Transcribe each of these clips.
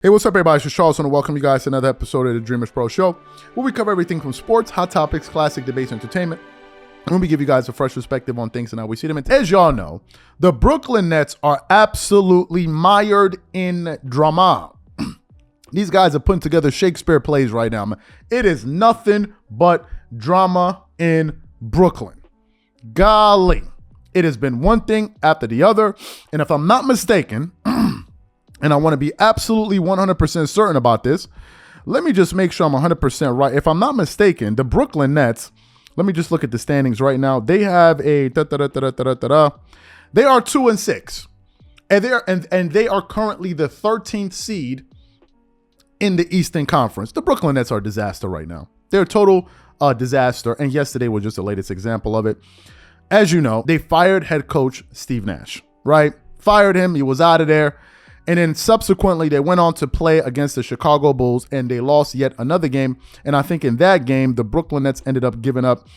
Hey, what's up, everybody? It's Charles, and welcome you guys to another episode of the Dreamerspro Show, where we cover everything from sports, hot topics, classic debates, entertainment, and we give you guys a fresh perspective on things and how we see them. And as y'all know, the Brooklyn Nets are absolutely mired in drama. These guys are putting together Shakespeare plays right now, man. It is nothing but drama in Brooklyn. Golly. It has been one thing after the other, and if I'm not mistaken, and I want to be absolutely 100% certain about this, let me just make sure I'm 100% right. If I'm not mistaken, the Brooklyn Nets, let me just look at the standings right now. They have they are 2-6, and they are currently the 13th seed in the Eastern Conference. The Brooklyn Nets are a disaster right now. They're a total disaster, and yesterday was just the latest example of it. As you know, they fired head coach Steve Nash, right? Fired him. He was out of there. And then subsequently, they went on to play against the Chicago Bulls, and they lost yet another game. And I think in that game, the Brooklyn Nets ended up giving up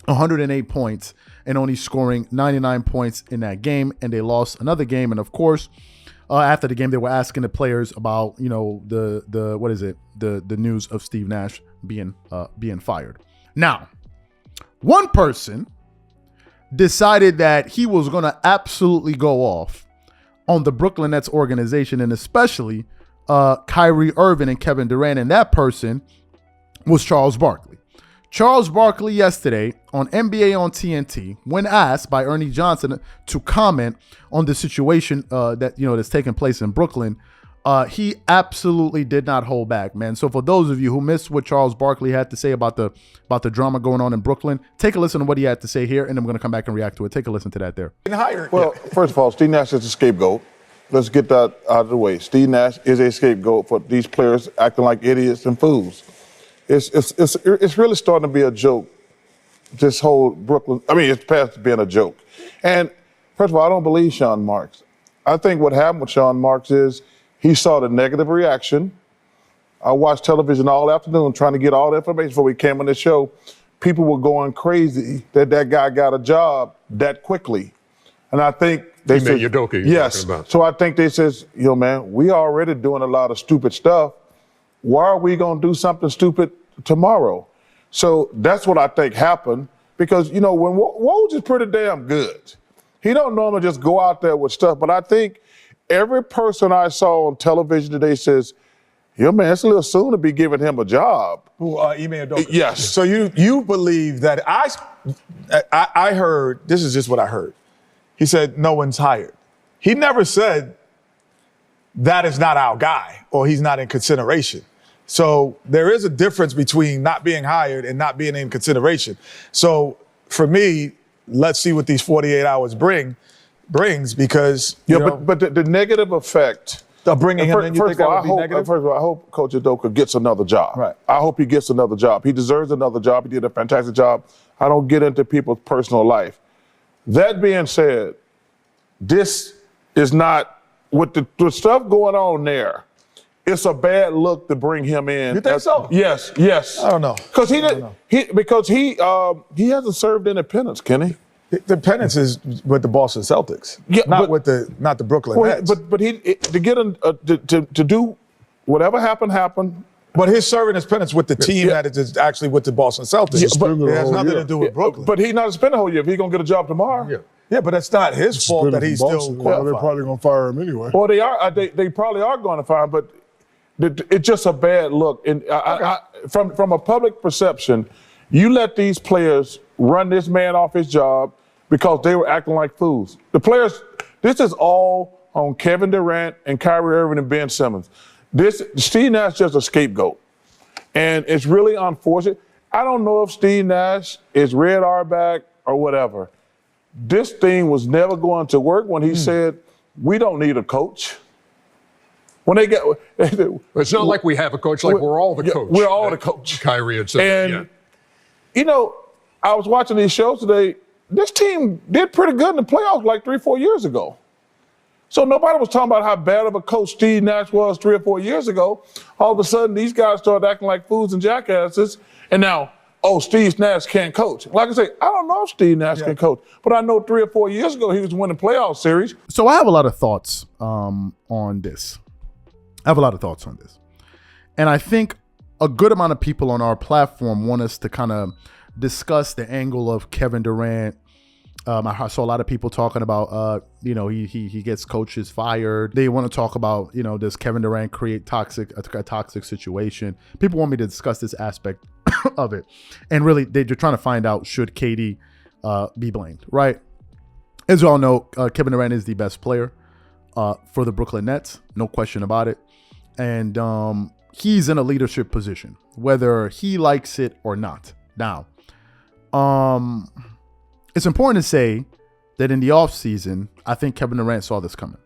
108 points and only scoring 99 points in that game. And they lost another game. And of course, after the game, they were asking the players about, you know, the news of Steve Nash being fired. Now, one person decided that he was going to absolutely go off on the Brooklyn Nets organization, and especially Kyrie Irving and Kevin Durant, and that person was Charles Barkley. Charles Barkley yesterday on NBA on TNT, when asked by Ernie Johnson to comment on the situation that's taking place in Brooklyn, he absolutely did not hold back, man. So for those of you who missed what Charles Barkley had to say about the drama going on in Brooklyn, take a listen to what he had to say here, and I'm going to come back and react to it. Take a listen to that there. Well, first of all, Steve Nash is a scapegoat. Let's get that out of the way. Steve Nash is a scapegoat for these players acting like idiots and fools. It's really starting to be a joke, this whole Brooklyn. I mean, it's past being a joke. And first of all, I don't believe Sean Marks. I think what happened with Sean Marks is he saw the negative reaction. I watched television all afternoon trying to get all the information before we came on this show. People were going crazy that guy got a job that quickly. And I think they said, yes. So I think they says, man, we already doing a lot of stupid stuff. Why are we going to do something stupid tomorrow? So that's what I think happened, because, when Woj is pretty damn good. He don't normally just go out there with stuff, but I think every person I saw on television today says, man, it's a little soon to be giving him a job. Who, Ime Udoka? Yes. So you believe that I heard, this is just what I heard. He said, no one's hired. He never said that is not our guy or he's not in consideration. So there is a difference between not being hired and not being in consideration. So for me, let's see what these 48 hours brings, because but the negative effect of bringing him in, you think that would be negative? First of all, I hope Coach Udoka gets another job. Right. I hope he gets another job. He deserves another job. He did a fantastic job. I don't get into people's personal life. That being said, this is not with the stuff going on there. It's a bad look to bring him in. You think so? Yes. I don't know. Because he hasn't served any penance, Kenny. The penance is with the Boston Celtics, not the Brooklyn Nets. But to do whatever happened. But his serving his penance with the team that is actually with the Boston Celtics. It has nothing to do with Brooklyn. But he's not spending the whole year. If he's gonna get a job tomorrow. Yeah, but that's not his fault that he's still qualified. They're probably gonna fire him anyway. Well, they are. They probably are going to fire him, but it's just a bad look. And from a public perception, you let these players run this man off his job because they were acting like fools. The players, this is all on Kevin Durant and Kyrie Irving and Ben Simmons. Steve Nash is just a scapegoat. And it's really unfortunate. I don't know if Steve Nash is Red Auerbach or whatever. This thing was never going to work when he said, we don't need a coach. When they get, it's not like we have a coach, like we're all the coach. We're all the coach. Kyrie and said, I was watching these shows today. This team did pretty good in the playoffs like 3-4 years ago. So nobody was talking about how bad of a coach Steve Nash was 3 or 4 years ago. All of a sudden, these guys started acting like fools and jackasses. And now, Steve Nash can't coach. Like I say, I don't know if Steve Nash can coach, but I know 3 or 4 years ago he was winning playoff series. So I have a lot of thoughts on this. I have a lot of thoughts on this. And I think a good amount of people on our platform want us to kind of discuss the angle of Kevin Durant. I saw a lot of people talking about, he gets coaches fired. They want to talk about, does Kevin Durant create a toxic situation? People want me to discuss this aspect of it. And really, they're trying to find out, should KD be blamed, right? As you all know, Kevin Durant is the best player for the Brooklyn Nets. No question about it. And he's in a leadership position, whether he likes it or not. Now, it's important to say that in the offseason, I think Kevin Durant saw this coming.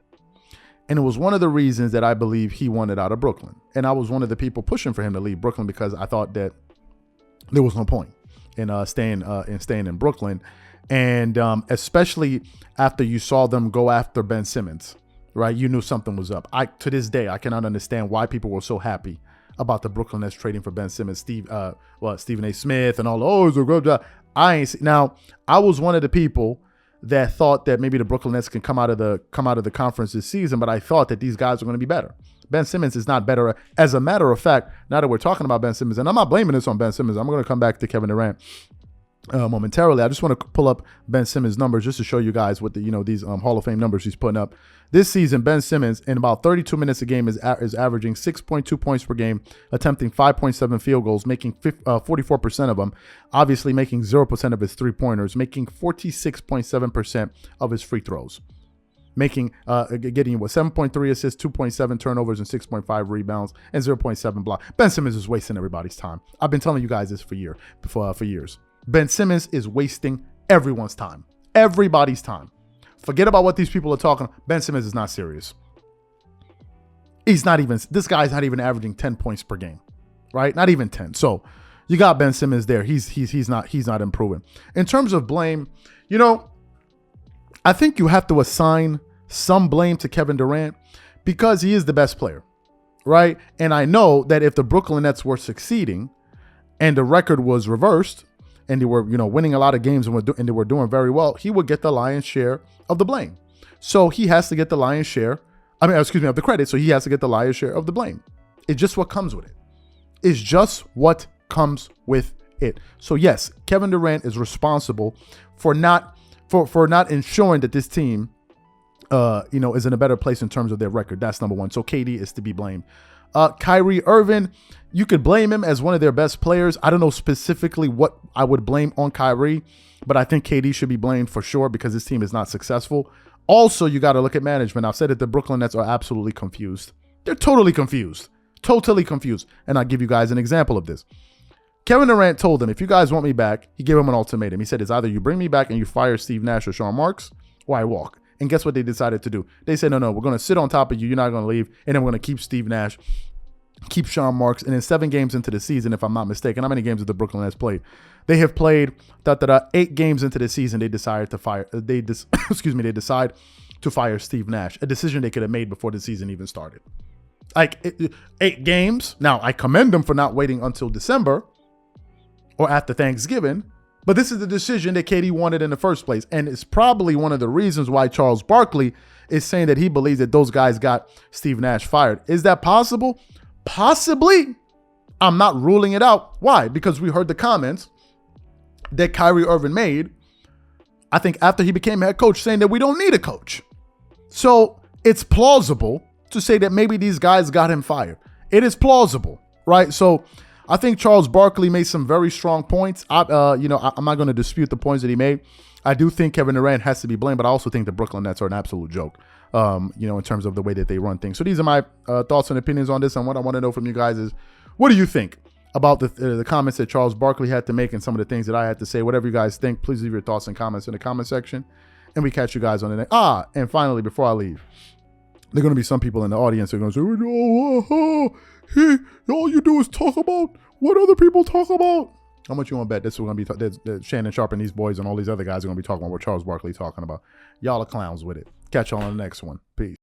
And it was one of the reasons that I believe he wanted out of Brooklyn. And I was one of the people pushing for him to leave Brooklyn because I thought that there was no point in staying in Brooklyn. And especially after you saw them go after Ben Simmons, right? You knew something was up. To this day, I cannot understand why people were so happy about the Brooklyn Nets trading for Ben Simmons, Stephen A. Smith and all. It's a good job. Now, I was one of the people that thought that maybe the Brooklyn Nets can come out of the conference this season, but I thought that these guys are going to be better. Ben Simmons is not better. As a matter of fact, now that we're talking about Ben Simmons, and I'm not blaming this on Ben Simmons, I'm going to come back to Kevin Durant momentarily. I just want to pull up Ben Simmons' numbers just to show you guys what these Hall of Fame numbers he's putting up. This season, Ben Simmons, in about 32 minutes a game, is averaging 6.2 points per game, attempting 5.7 field goals, making 44% of them, obviously making 0% of his three-pointers, making 46.7% of his free throws, getting 7.3 assists, 2.7 turnovers, and 6.5 rebounds, and 0.7 block. Ben Simmons is wasting everybody's time. I've been telling you guys this for years. Ben Simmons is wasting everyone's time. Everybody's time. Forget about what these people are talking. Ben Simmons is not serious. This guy's not even averaging 10 points per game, right? Not even 10. So you got Ben Simmons there. He's not improving. In terms of blame, I think you have to assign some blame to Kevin Durant because he is the best player, right? And I know that if the Brooklyn Nets were succeeding and the record was reversed, and they were, winning a lot of games and they were doing very well, he would get the lion's share of the blame. So he has to get the lion's share, of the credit. So he has to get the lion's share of the blame. It's just what comes with it. It's just what comes with it. So yes, Kevin Durant is responsible for not ensuring that this team, is in a better place in terms of their record. That's number one. So KD is to be blamed. Kyrie Irving, you could blame him as one of their best players. I don't know specifically what I would blame on Kyrie, but I think KD should be blamed for sure because this team is not successful. Also, you got to look at management. I've said that the Brooklyn Nets are absolutely confused. They're totally confused. And I'll give you guys an example of this. Kevin Durant told them, if you guys want me back, he gave him an ultimatum. He said, it's either you bring me back and you fire Steve Nash or Sean Marks, or I walk. And guess what they decided to do? They said, no, we're going to sit on top of you. You're not going to leave. And then we're going to keep Steve Nash, keep Sean Marks. And then 7 games into the season, if I'm not mistaken, how many games have the Brooklyn Nets played? They have played 8 games into the season. They decided to fire. They decide to fire Steve Nash, a decision they could have made before the season even started. 8 games. Now, I commend them for not waiting until December or after Thanksgiving. But this is the decision that KD wanted in the first place. And it's probably one of the reasons why Charles Barkley is saying that he believes that those guys got Steve Nash fired. Is that possible? Possibly. I'm not ruling it out. Why? Because we heard the comments that Kyrie Irving made, I think after he became head coach, saying that we don't need a coach. So it's plausible to say that maybe these guys got him fired. It is plausible, right? So I think Charles Barkley made some very strong points. I'm not going to dispute the points that he made. I do think Kevin Durant has to be blamed, but I also think the Brooklyn Nets are an absolute joke, in terms of the way that they run things. So these are my thoughts and opinions on this. And what I want to know from you guys is, what do you think about the comments that Charles Barkley had to make and some of the things that I had to say? Whatever you guys think, please leave your thoughts and comments in the comment section. And we catch you guys on the next. And finally, before I leave, there are going to be some people in the audience that are going to say, all you do is talk about what other people talk about. How much you want to bet this is going to be Shannon Sharp and these boys and all these other guys are going to be talking about what Charles Barkley talking about. Y'all are clowns with it. Catch y'all on the next one. Peace.